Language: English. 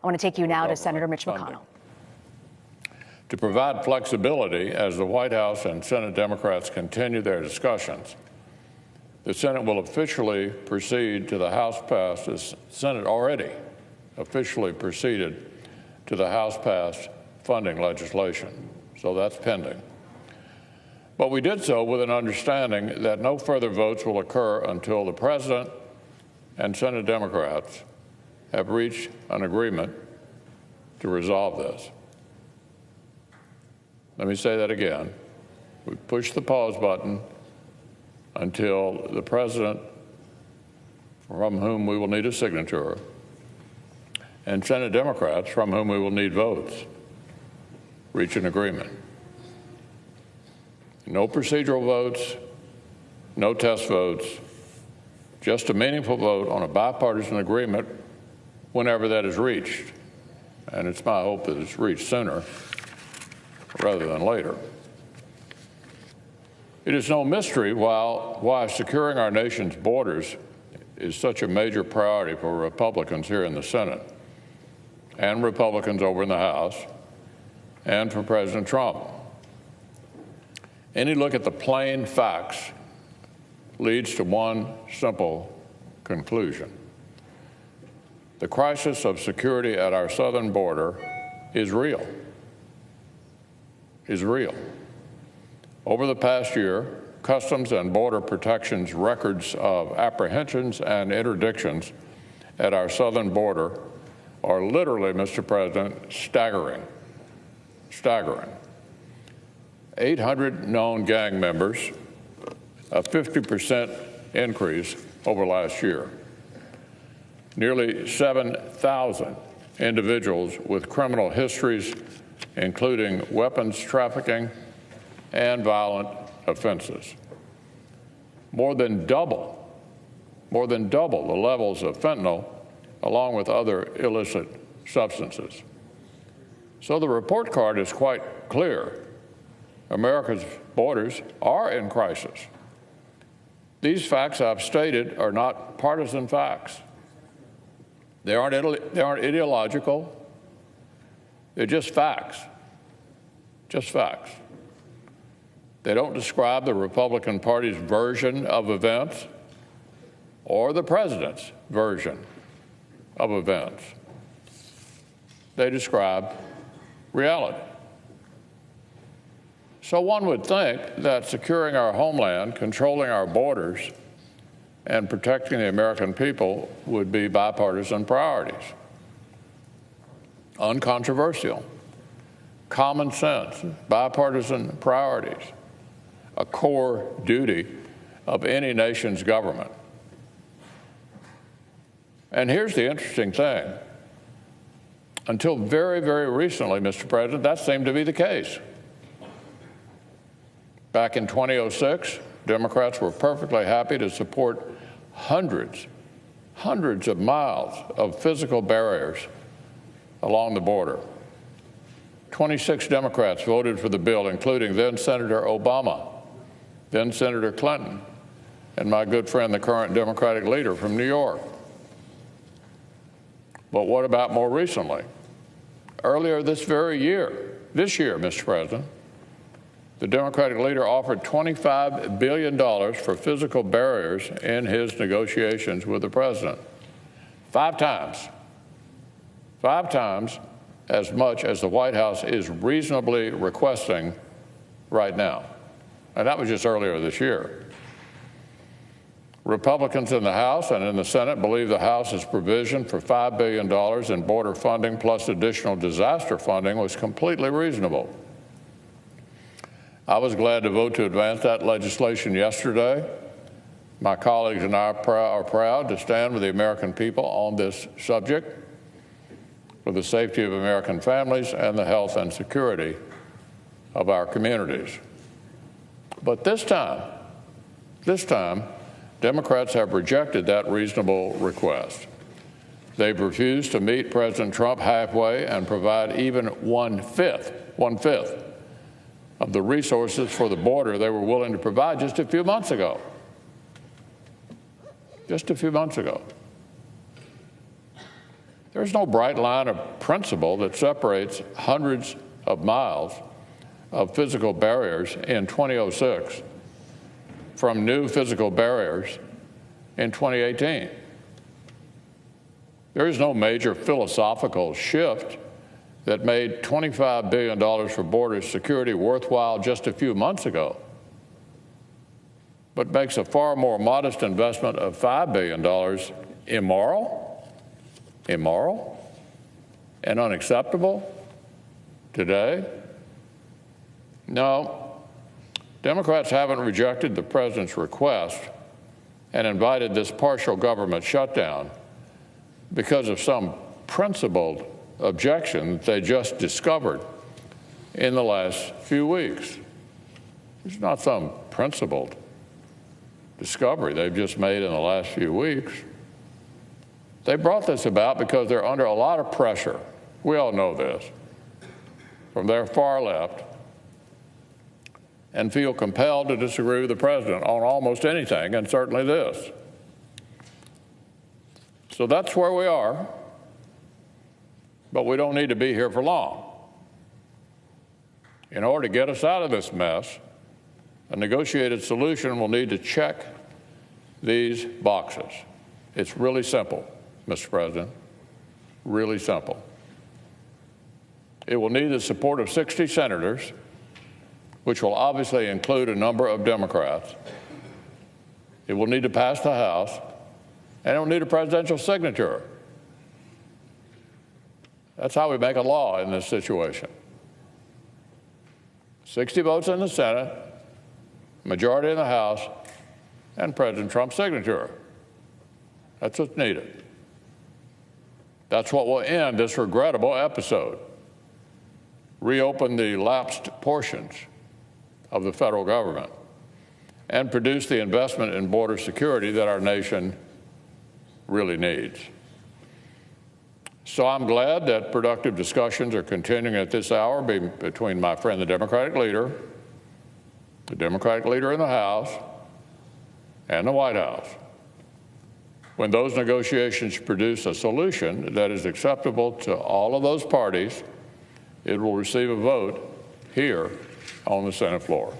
I want to take you now to Senator Mitch McConnell. To provide flexibility as the White House and Senate Democrats continue their discussions, the Senate will officially proceed to the House-passed, the Senate already officially proceeded to the House-passed funding legislation. So that's pending. But we did so with an understanding that no further votes will occur until the President and Senate Democrats have reached an agreement to resolve this. Let me say that again. We push the pause button until the President, from whom we will need a signature, and Senate Democrats, from whom we will need votes, reach an agreement. No procedural votes, no test votes, just a meaningful vote on a bipartisan agreement whenever that is reached. And it's my hope that it's reached sooner rather than later. It is no mystery why securing our nation's borders is such a major priority for Republicans here in the Senate and Republicans over in the House and for President Trump. Any look at the plain facts leads to one simple conclusion. The crisis of security at our southern border is real. Over the past year, Customs and Border Protection's records of apprehensions and interdictions at our southern border are literally, Mr. President, staggering. 800 known gang members, a 50% increase over last year. Nearly 7,000 individuals with criminal histories, including weapons trafficking and violent offenses. More than double the levels of fentanyl, along with other illicit substances. So the report card is quite clear. America's borders are in crisis. These facts I've stated are not partisan facts. They aren't ideological. They're just facts. Just facts. They don't describe the Republican Party's version of events or the president's version of events. They describe reality. So one would think that securing our homeland, controlling our borders, and protecting the American people would be bipartisan priorities. Uncontroversial, common sense, bipartisan priorities, a core duty of any nation's government. And here's the interesting thing. Until very, very recently, Mr. President, that seemed to be the case. Back in 2006, Democrats were perfectly happy to support hundreds of miles of physical barriers along the border. 26 Democrats voted for the bill, including then Senator Obama, then Senator Clinton, and my good friend, the current Democratic leader from New York. But what about more recently? Earlier this year, Mr. President, the Democratic leader offered $25 billion for physical barriers in his negotiations with the president. 5 times as much as the White House is reasonably requesting right now. And that was just earlier this year. Republicans in the House and in the Senate believe the House's provision for $5 billion in border funding plus additional disaster funding was completely reasonable. I was glad to vote to advance that legislation yesterday. My colleagues and I are proud to stand with the American people on this subject for the safety of American families and the health and security of our communities. But this time, Democrats have rejected that reasonable request. They've refused to meet President Trump halfway and provide even one-fifth of the resources for the border they were willing to provide just a few months ago. There's no bright line of principle that separates hundreds of miles of physical barriers in 2006 from new physical barriers in 2018. There is no major philosophical shift that made $25 billion for border security worthwhile just a few months ago, but makes a far more modest investment of $5 billion immoral, and unacceptable today. No, Democrats haven't rejected the president's request and invited this partial government shutdown because of some principled objection that they just discovered in the last few weeks. It's not some principled discovery they've just made in the last few weeks. They brought this about because they're under a lot of pressure. We all know this, from their far left, and feel compelled to disagree with the president on almost anything, and certainly this. So that's where we are, but we don't need to be here for long. In order to get us out of this mess, a negotiated solution will need to check these boxes. It's really simple, Mr. President, really simple. It will need the support of 60 senators, which will obviously include a number of Democrats. It will need to pass the House, and it will need a presidential signature. That's how we make a law in this situation. 60 votes in the Senate, majority in the House, and President Trump's signature. That's what's needed. That's what will end this regrettable episode, reopen the lapsed portions of the federal government, and produce the investment in border security that our nation really needs. So I'm glad that productive discussions are continuing at this hour between my friend, the Democratic leader in the House, and the White House. When those negotiations produce a solution that is acceptable to all of those parties, it will receive a vote here on the Senate floor.